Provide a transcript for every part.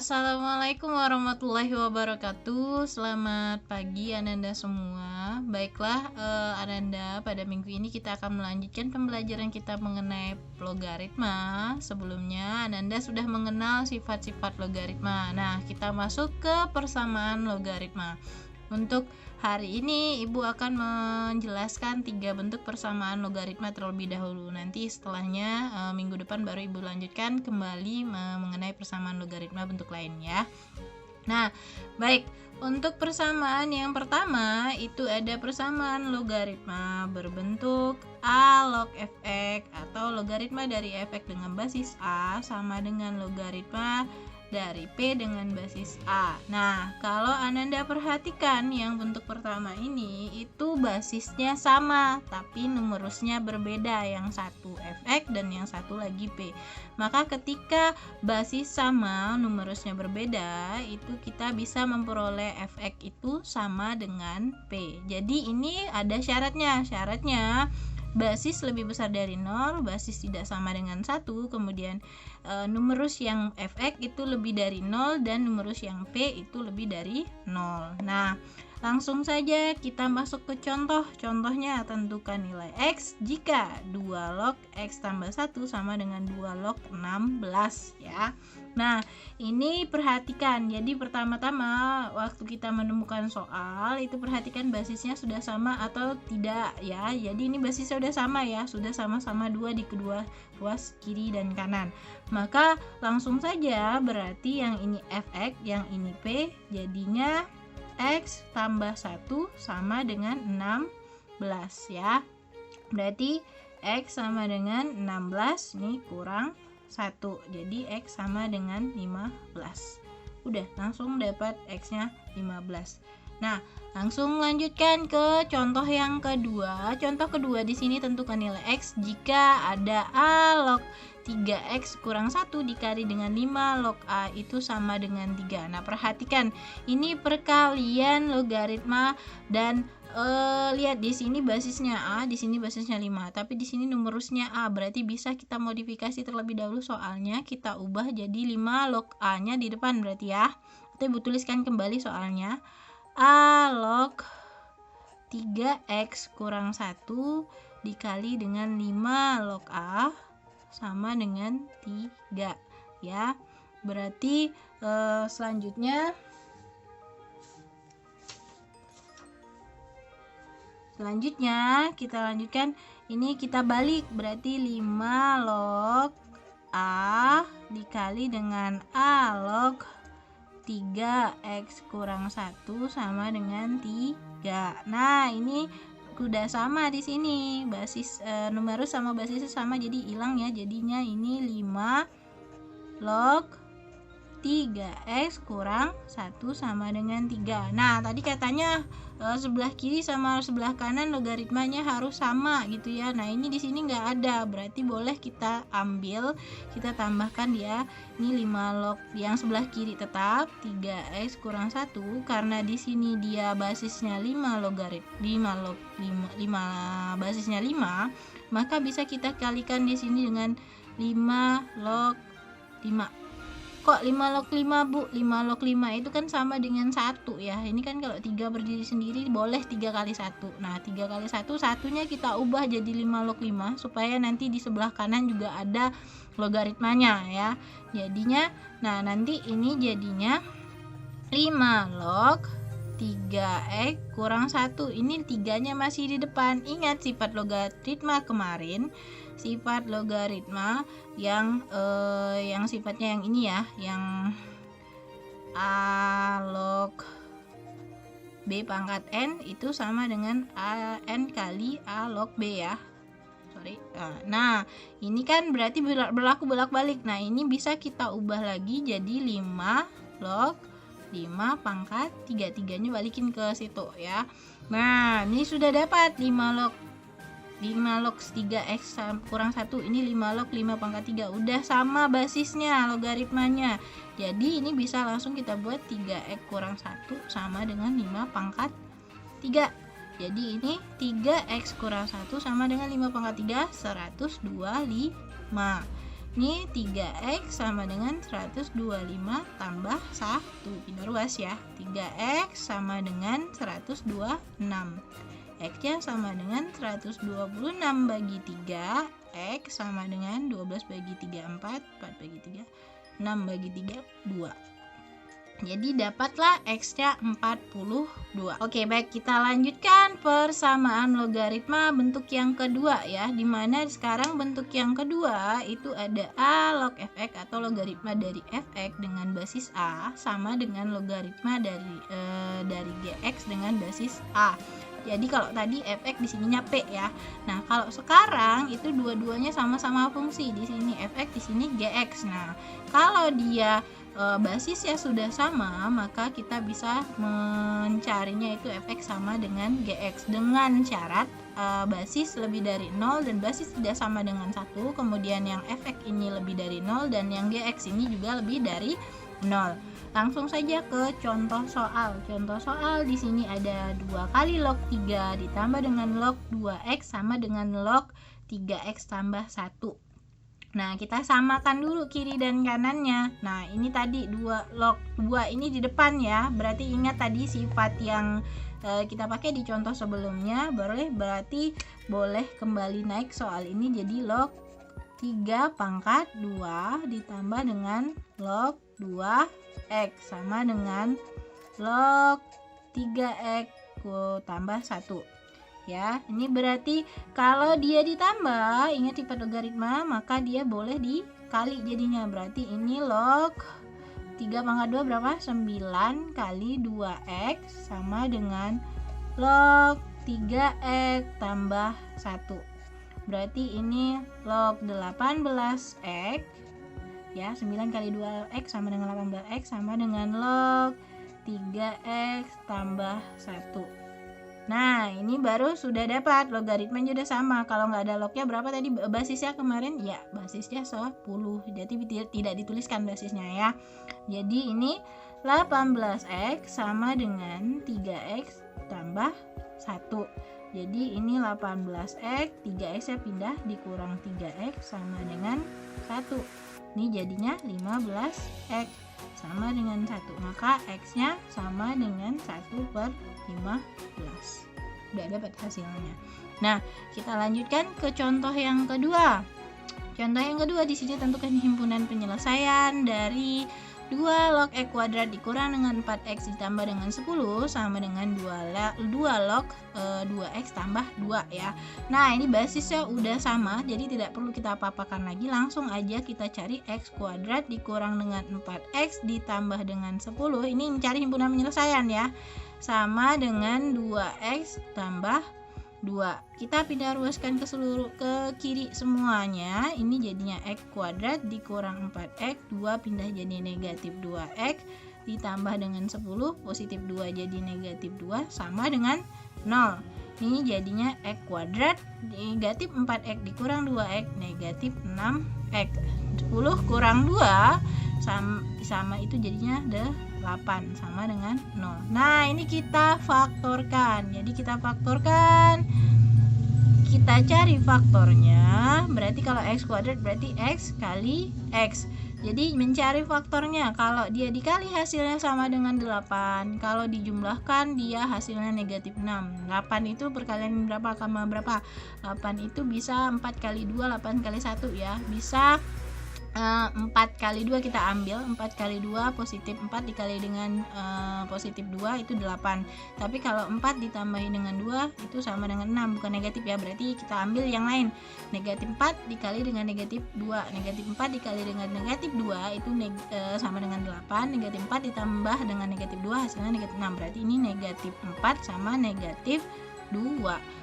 Assalamualaikum warahmatullahi wabarakatuh. Selamat pagi Ananda semua. Baiklah, Ananda, pada minggu ini kita akan melanjutkan pembelajaran kita mengenai logaritma. Sebelumnya Ananda sudah mengenal sifat-sifat logaritma. Nah, kita masuk ke persamaan logaritma. Untuk hari ini Ibu akan menjelaskan 3 bentuk persamaan logaritma terlebih dahulu. Nanti setelahnya minggu depan baru Ibu lanjutkan kembali mengenai persamaan logaritma bentuk lain ya. Nah, baik. Untuk persamaan yang pertama itu ada persamaan logaritma berbentuk A log fx atau logaritma dari fx dengan basis A sama dengan logaritma dari P dengan basis A. Nah, kalau Ananda perhatikan yang bentuk pertama ini itu basisnya sama, tapi numerusnya berbeda, yang satu fx dan yang satu lagi P. Maka ketika basis sama, numerusnya berbeda, itu kita bisa memperoleh fx itu sama dengan P. Jadi ini ada syaratnya. Syaratnya basis lebih besar dari 0, basis tidak sama dengan 1, kemudian numerus yang fx itu lebih dari 0 dan numerus yang p itu lebih dari 0. Nah, langsung saja kita masuk ke contoh. Contohnya, tentukan nilai x jika 2 log x tambah 1 sama dengan 2 log 16 ya. Nah, ini perhatikan. Jadi pertama-tama waktu kita menemukan soal itu perhatikan basisnya sudah sama atau tidak ya. Jadi ini basisnya sudah sama ya, sudah sama-sama 2 di kedua ruas kiri dan kanan. Maka langsung saja berarti yang ini fx, yang ini p, jadinya x tambah 1 sama dengan 16 ya. Berarti x sama dengan 16, ini kurang 1, jadi x sama dengan 15. Udah, langsung dapat x-nya 15. Nah, langsung lanjutkan ke contoh yang kedua. Contoh kedua di sini tentukan nilai x jika ada a log 3x kurang 1 dikali dengan 5 log a itu sama dengan 3. Nah, perhatikan, ini perkalian logaritma dan lihat di sini basisnya A, di sini basisnya 5, tapi di sini numerusnya A, berarti bisa kita modifikasi terlebih dahulu soalnya, kita ubah jadi 5 log A-nya di depan berarti ya. Kita Ibu tuliskan kembali soalnya. A log 3x kurang 1 dikali dengan 5 log A sama dengan 3 ya. Berarti selanjutnya kita lanjutkan, ini kita balik, berarti 5 log A dikali dengan A log 3x kurang 1 sama dengan 3. Nah, ini udah sama di sini. Basis numerus sama basisnya sama, jadi hilang ya. Jadinya ini 5 log 3x kurang 1 sama dengan 3. Nah, tadi katanya sebelah kiri sama sebelah kanan logaritmanya harus sama gitu ya. Nah, ini di sini nggak ada, berarti boleh kita ambil, kita tambahkan ya. Ini 5 log yang sebelah kiri tetap 3x kurang 1 karena di sini dia basisnya 5 basisnya 5, maka bisa kita kalikan di sini dengan 5 log 5. Kok 5 log 5 Bu? 5 log 5 itu kan sama dengan 1 ya. Ini kan kalau 3 berdiri sendiri boleh 3 kali 1. Nah, 3 kali 1, satunya kita ubah jadi 5 log 5 supaya nanti di sebelah kanan juga ada logaritmanya ya. Jadinya, nah nanti ini jadinya 5 log 3x kurang 1. Ini 3-nya masih di depan. Ingat sifat logaritma kemarin, sifat logaritma yang sifatnya yang ini ya, yang a log b pangkat n itu sama dengan n kali a log b ya. Nah, ini kan berarti berlaku bolak-balik. Nah, ini bisa kita ubah lagi jadi 5 log 5 pangkat 3, 3-nya balikin ke situ ya. Nah, ini sudah dapat 5 log 3x kurang 1, ini 5 log 5 pangkat 3, udah sama basisnya logaritmanya. Jadi ini bisa langsung kita buat 3x kurang 1 sama dengan 5 pangkat 3. Jadi ini 3x kurang 1 sama dengan 5 pangkat 3, 125. Ini 3x sama dengan 125 tambah 1. Pindah ruas ya. 3x sama dengan 126. X-nya sama dengan 126 bagi 3. X sama dengan 12 bagi 3, 4. 4 bagi 3, 6 bagi 3, 2. Jadi dapatlah X-nya 42. Oke, baik, kita lanjutkan persamaan logaritma bentuk yang kedua ya. Dimana sekarang bentuk yang kedua itu ada A log fx atau logaritma dari fx dengan basis A sama dengan logaritma dari gx dengan basis A. Jadi kalau tadi fx di sininya p ya. Nah, kalau sekarang itu dua-duanya sama-sama fungsi. Di sini fx, di sini gx. Nah, kalau dia basisnya sudah sama, maka kita bisa mencarinya itu fx sama dengan gx dengan syarat basis lebih dari 0 dan basis tidak sama dengan 1. Kemudian yang fx ini lebih dari 0 dan yang gx ini juga lebih dari 0. Langsung saja ke contoh soal. Contoh soal di sini ada 2 kali log 3 ditambah dengan log 2x sama dengan log 3x tambah 1. Nah, kita samakan dulu kiri dan kanannya. Nah, ini tadi 2 log 2 ini di depan ya. Berarti ingat tadi sifat yang kita pakai di contoh sebelumnya. Berarti boleh kembali naik soal ini jadi log 3 pangkat 2 ditambah dengan log 2x sama dengan log 3x tambah 1. Ya, ini berarti kalau dia ditambah, ingat sifat logaritma, maka dia boleh dikali jadinya. Berarti ini log 3 pangkat 2 berapa? 9 kali 2x sama dengan log 3x tambah 1. Berarti ini log 18x. Ya, 9 kali 2x sama dengan 18x sama dengan log 3x tambah 1. Nah, ini baru sudah dapat logaritmanya sudah sama. Kalau nggak ada lognya berapa tadi basisnya kemarin? Ya, basisnya 10. Jadi tidak dituliskan basisnya ya. Jadi ini 18x sama dengan 3x tambah 1. Jadi ini 18x, 3x nya pindah dikurang 3x sama dengan 1. Ini jadinya 15x sama dengan 1. Maka x-nya sama dengan 1/15. Udah dapat hasilnya. Nah, kita lanjutkan ke contoh yang kedua. Contoh yang kedua di sini tentukan himpunan penyelesaian dari 2 log x kuadrat dikurang dengan 4x ditambah dengan 10 sama dengan 2 log 2x tambah 2 ya. Nah, ini basisnya udah sama, jadi tidak perlu kita apa-apakan lagi. Langsung aja kita cari x kuadrat dikurang dengan 4x ditambah dengan 10. Ini mencari himpunan penyelesaian ya. Sama dengan 2x tambah 2. Kita pindah ruaskan ke kiri semuanya. Ini jadinya x kuadrat dikurang 4x, 2 pindah jadi negatif 2x ditambah dengan 10, positif 2 jadi negatif 2 sama dengan 0. Ini jadinya x kuadrat negatif 4x dikurang 2x negatif 6x. 10 kurang 2 sama itu jadinya 8 sama dengan 0. Nah, ini kita faktorkan. Jadi kita faktorkan, kita cari faktornya. Berarti kalau x kuadrat berarti x kali x. Jadi mencari faktornya, kalau dia dikali hasilnya sama dengan 8. Kalau dijumlahkan dia hasilnya negatif 6. 8 itu perkalian berapa sama berapa? 8 itu bisa 4 kali 2, 8 kali 1 ya. Bisa 4 kali 2 kita ambil. 4 kali 2 positif 4 dikali dengan positif 2 itu 8. Tapi kalau 4 ditambahin dengan 2 itu sama dengan 6, bukan negatif ya. Berarti kita ambil yang lain. Negatif 4 dikali dengan negatif 2. Negatif 4 dikali dengan negatif 2 itu sama dengan 8. Negatif 4 ditambah dengan negatif 2 hasilnya negatif 6. Berarti ini negatif 4 sama negatif 2.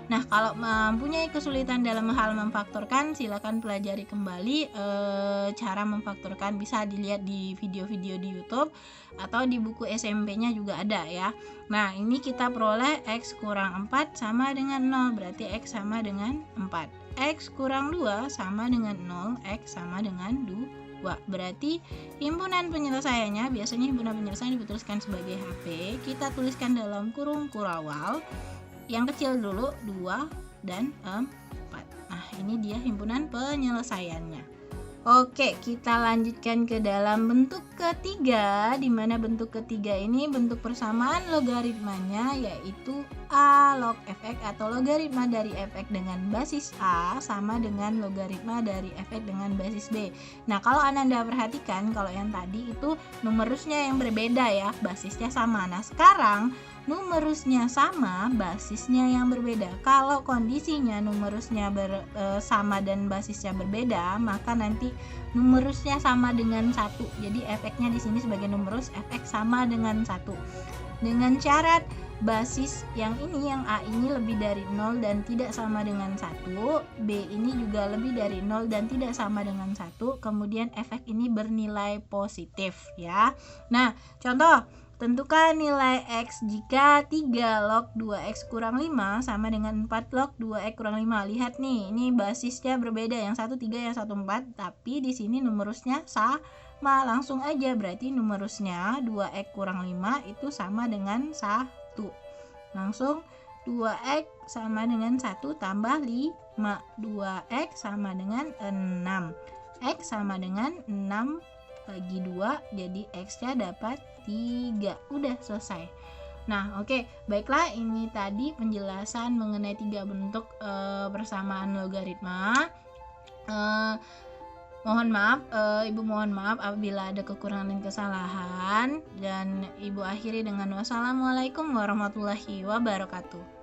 Nah, kalau mempunyai kesulitan dalam hal memfaktorkan, silakan pelajari kembali cara memfaktorkan. Bisa dilihat di video-video di YouTube atau di buku SMP-nya juga ada ya. Nah, ini kita peroleh x kurang 4 sama dengan 0, berarti x sama dengan 4. X kurang 2 sama dengan 0, x sama dengan 2. Berarti himpunan penyelesaiannya, biasanya himpunan penyelesaian dituliskan sebagai HP. Kita tuliskan dalam kurung kurawal. Yang kecil dulu 2 dan 4. Nah, ini dia himpunan penyelesaiannya. Oke, kita lanjutkan ke dalam bentuk ketiga, di mana bentuk ketiga ini bentuk persamaan logaritmanya yaitu A log fx atau logaritma dari fx dengan basis A sama dengan logaritma dari fx dengan basis B. Nah, kalau Ananda perhatikan, kalau yang tadi itu numerusnya yang berbeda ya, basisnya sama. Nah, sekarang numerusnya sama, basisnya yang berbeda. Kalau kondisinya numerusnya sama dan basisnya berbeda, maka nanti numerusnya sama dengan 1. Jadi efeknya di sini sebagai numerus efek sama dengan 1. Dengan syarat basis yang ini, yang A ini lebih dari 0 dan tidak sama dengan 1, B ini juga lebih dari 0 dan tidak sama dengan 1, kemudian efek ini bernilai positif ya. Nah, contoh, tentukan nilai X jika 3 log 2X kurang 5 sama dengan 4 log 2X kurang 5. Lihat nih, ini basisnya berbeda, yang satu 3, yang satu 4, tapi di sini numerusnya sama. Langsung aja, berarti numerusnya 2X kurang 5 itu sama dengan 1. Langsung 2X sama dengan 1 tambah 5. 2X sama dengan 6. X sama dengan 6 bagi 2, jadi X-nya dapat 3. Udah selesai. Nah, oke. Baiklah, ini tadi penjelasan mengenai 3 bentuk persamaan logaritma. Mohon maaf, Ibu mohon maaf apabila ada kekurangan dan kesalahan, dan Ibu akhiri dengan wassalamualaikum warahmatullahi wabarakatuh.